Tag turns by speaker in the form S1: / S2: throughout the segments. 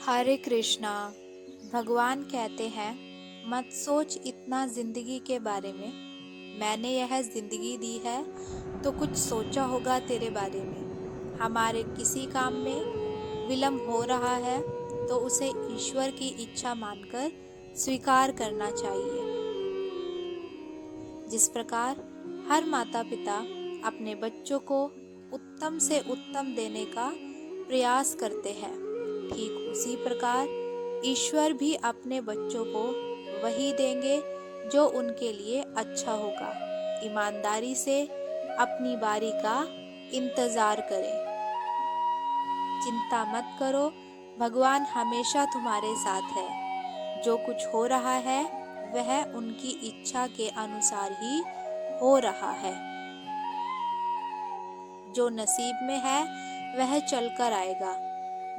S1: हरे कृष्णा। भगवान कहते हैं, मत सोच इतना जिंदगी के बारे में। मैंने यह जिंदगी दी है तो कुछ सोचा होगा तेरे बारे में। हमारे किसी काम में विलम्ब हो रहा है तो उसे ईश्वर की इच्छा मानकर स्वीकार करना चाहिए। जिस प्रकार हर माता पिता अपने बच्चों को उत्तम से उत्तम देने का प्रयास करते हैं, ठीक उसी प्रकार ईश्वर भी अपने बच्चों को वही देंगे जो उनके लिए अच्छा होगा। ईमानदारी से अपनी बारी का इंतजार करें। चिंता मत करो, भगवान हमेशा तुम्हारे साथ है। जो कुछ हो रहा है वह उनकी इच्छा के अनुसार ही हो रहा है। जो नसीब में है वह चलकर आएगा,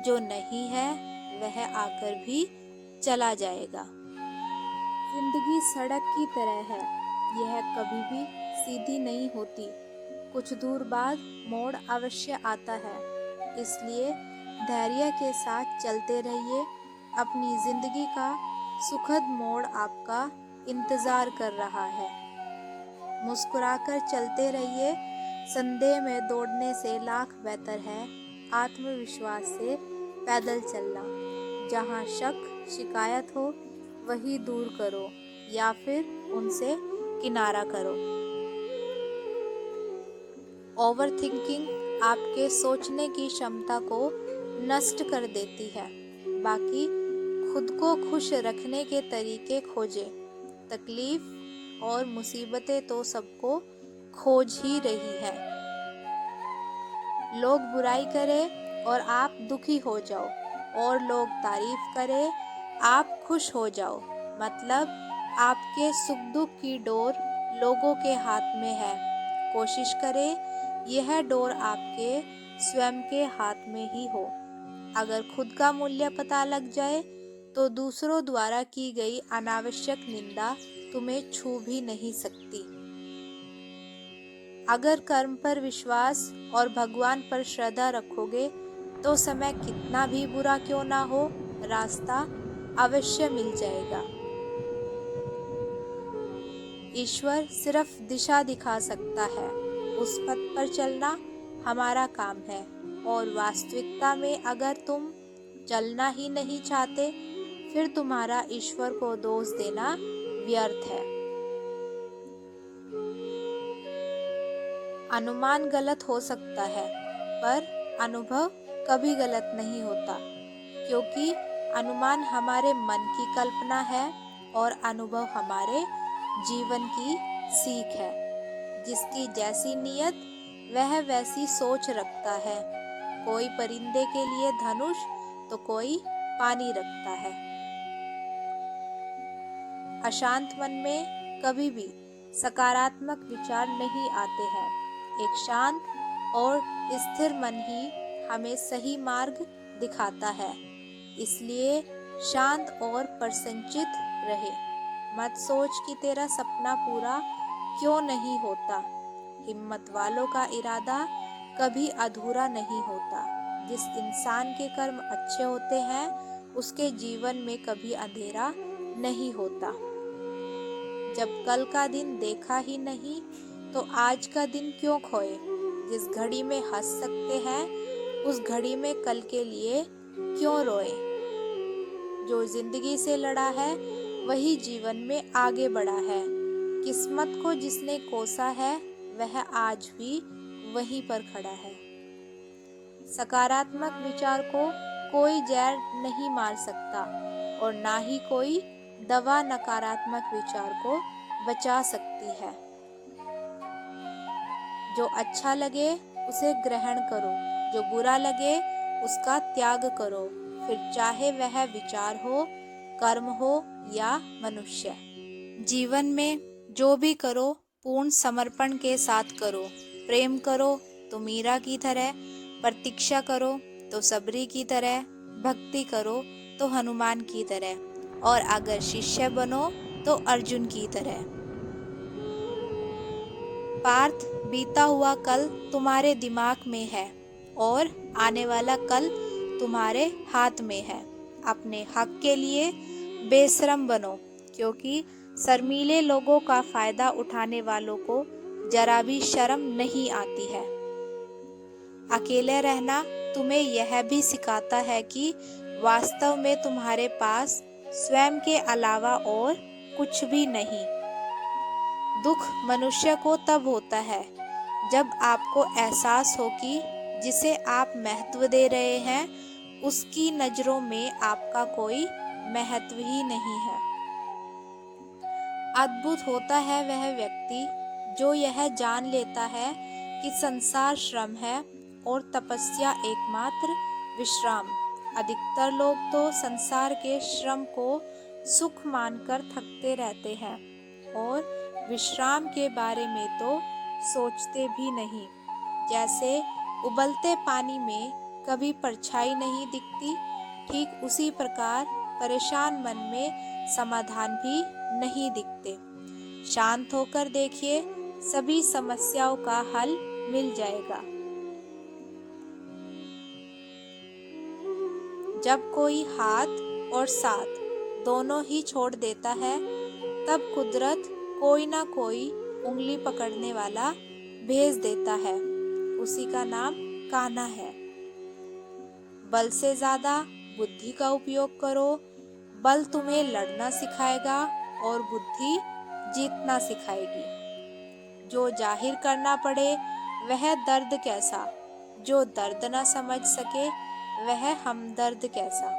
S1: जो नहीं है वह आकर भी चला जाएगा। जिंदगी सड़क की तरह है, यह कभी भी सीधी नहीं होती। कुछ दूर बाद मोड़ अवश्य आता है, इसलिए धैर्य के साथ चलते रहिए। अपनी जिंदगी का सुखद मोड़ आपका इंतजार कर रहा है। मुस्कुराकर चलते रहिए। संदेह में दौड़ने से लाख बेहतर है आत्मविश्वास से पैदल चलना। जहाँ शक शिकायत हो वही दूर करो या फिर उनसे किनारा करो। ओवर थिंकिंग आपके सोचने की क्षमता को नष्ट कर देती है। बाकी खुद को खुश रखने के तरीके खोजें। तकलीफ और मुसीबतें तो सबको खोज ही रही है। लोग बुराई करें और आप दुखी हो जाओ, और लोग तारीफ करें आप खुश हो जाओ। मतलब आपके सुख दुख की डोर लोगों के हाथ में है। कोशिश करें यह डोर आपके स्वयं के हाथ में ही हो। अगर खुद का मूल्य पता लग जाए तो दूसरों द्वारा की गई अनावश्यक निंदा तुम्हें छू भी नहीं सकती। अगर कर्म पर विश्वास और भगवान पर श्रद्धा रखोगे तो समय कितना भी बुरा क्यों ना हो, रास्ता अवश्य मिल जाएगा। ईश्वर सिर्फ दिशा दिखा सकता है, उस पथ पर चलना हमारा काम है। और वास्तविकता में अगर तुम चलना ही नहीं चाहते फिर तुम्हारा ईश्वर को दोष देना व्यर्थ है। अनुमान गलत हो सकता है पर अनुभव कभी गलत नहीं होता, क्योंकि अनुमान हमारे मन की कल्पना है और अनुभव हमारे जीवन की सीख है। जिसकी जैसी नीयत वह वैसी सोच रखता है। कोई परिंदे के लिए धनुष तो कोई पानी रखता है। अशांत मन में कभी भी सकारात्मक विचार नहीं आते हैं। एक शांत और स्थिर मन ही हमें सही मार्ग दिखाता है। इसलिए शांत और प्रसन्नचित रहे। मत सोच कि तेरा सपना पूरा क्यों नहीं होता। हिम्मत वालों का इरादा कभी अधूरा नहीं होता। जिस इंसान के कर्म अच्छे होते हैं उसके जीवन में कभी अंधेरा नहीं होता। जब कल का दिन देखा ही नहीं तो आज का दिन क्यों खोए। जिस घड़ी में हंस सकते हैं उस घड़ी में कल के लिए क्यों रोए। जो जिंदगी से लड़ा है वही जीवन में आगे बढ़ा है। किस्मत को जिसने कोसा है वह आज भी वहीं पर खड़ा है। सकारात्मक विचार को कोई जहर नहीं मार सकता और ना ही कोई दवा नकारात्मक विचार को बचा सकती है। जो अच्छा लगे उसे ग्रहण करो, जो बुरा लगे उसका त्याग करो, फिर चाहे वह विचार हो, कर्म हो या मनुष्य। जीवन में जो भी करो पूर्ण समर्पण के साथ करो। प्रेम करो तो मीरा की तरह, प्रतीक्षा करो तो सबरी की तरह, भक्ति करो तो हनुमान की तरह, और अगर शिष्य बनो तो अर्जुन की तरह। पार्थ, बीता हुआ कल तुम्हारे दिमाग में है और आने वाला कल तुम्हारे हाथ में है। अपने हक के लिए बेशरम बनो, क्योंकि शर्मीले लोगों का फायदा उठाने वालों को जरा भी शर्म नहीं आती है। अकेले रहना तुम्हें यह भी सिखाता है कि वास्तव में तुम्हारे पास स्वयं के अलावा और कुछ भी नहीं। दुख मनुष्य को तब होता है जब आपको एहसास हो कि जिसे आप महत्व दे रहे हैं उसकी नजरों में आपका कोई महत्व ही नहीं है। अद्भुत होता है वह व्यक्ति जो यह जान लेता है कि संसार श्रम है और तपस्या एकमात्र विश्राम। अधिकतर लोग तो संसार के श्रम को सुख मानकर थकते रहते हैं और विश्राम के बारे में तो सोचते भी नहीं। जैसे उबलते पानी में कभी परछाई नहीं दिखती, ठीक उसी प्रकार परेशान मन में समाधान भी नहीं दिखते। शांत होकर देखिए, सभी समस्याओं का हल मिल जाएगा। जब कोई हाथ और साथ दोनों ही छोड़ देता है, तब कुदरत कोई ना कोई उंगली पकड़ने वाला भेज देता है। उसी का नाम कान्हा है। बल से ज्यादा बुद्धि का उपयोग करो। बल तुम्हें लड़ना सिखाएगा और बुद्धि जीतना सिखाएगी। जो जाहिर करना पड़े वह दर्द कैसा, जो दर्द न समझ सके वह हमदर्द कैसा।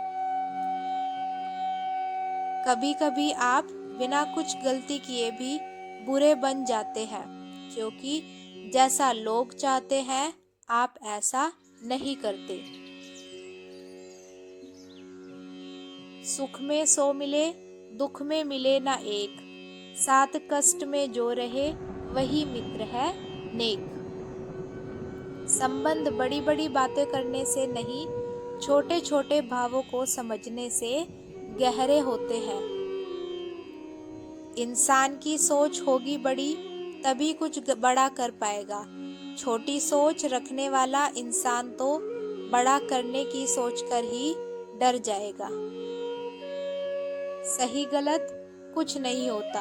S1: कभी कभी आप बिना कुछ गलती किए भी बुरे बन जाते हैं, क्योंकि जैसा लोग चाहते हैं आप ऐसा नहीं करते। सुख में 100 मिले, दुख में मिले ना एक, साथ कष्ट में जो रहे वही मित्र है नेक। संबंध बड़ी बड़ी बातें करने से नहीं, छोटे छोटे भावों को समझने से गहरे होते हैं। इंसान की सोच होगी बड़ी तभी कुछ बड़ा कर पाएगा। छोटी सोच रखने वाला इंसान तो बड़ा करने की सोचकर ही डर जाएगा। सही गलत कुछ नहीं होता,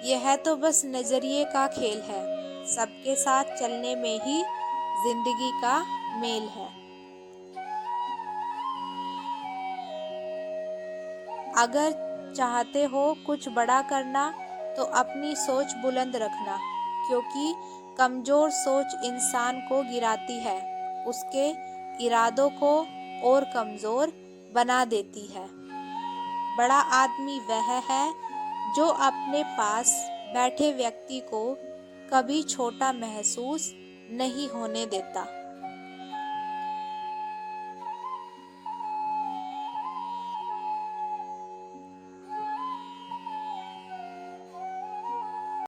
S1: यह तो बस नजरिए का खेल है। सबके साथ चलने में ही जिंदगी का मेल है। अगर चाहते हो कुछ बड़ा करना तो अपनी सोच बुलंद रखना, क्योंकि कमजोर सोच इंसान को गिराती है, उसके इरादों को और कमजोर बना देती है। बड़ा आदमी वह है जो अपने पास बैठे व्यक्ति को कभी छोटा महसूस नहीं होने देता।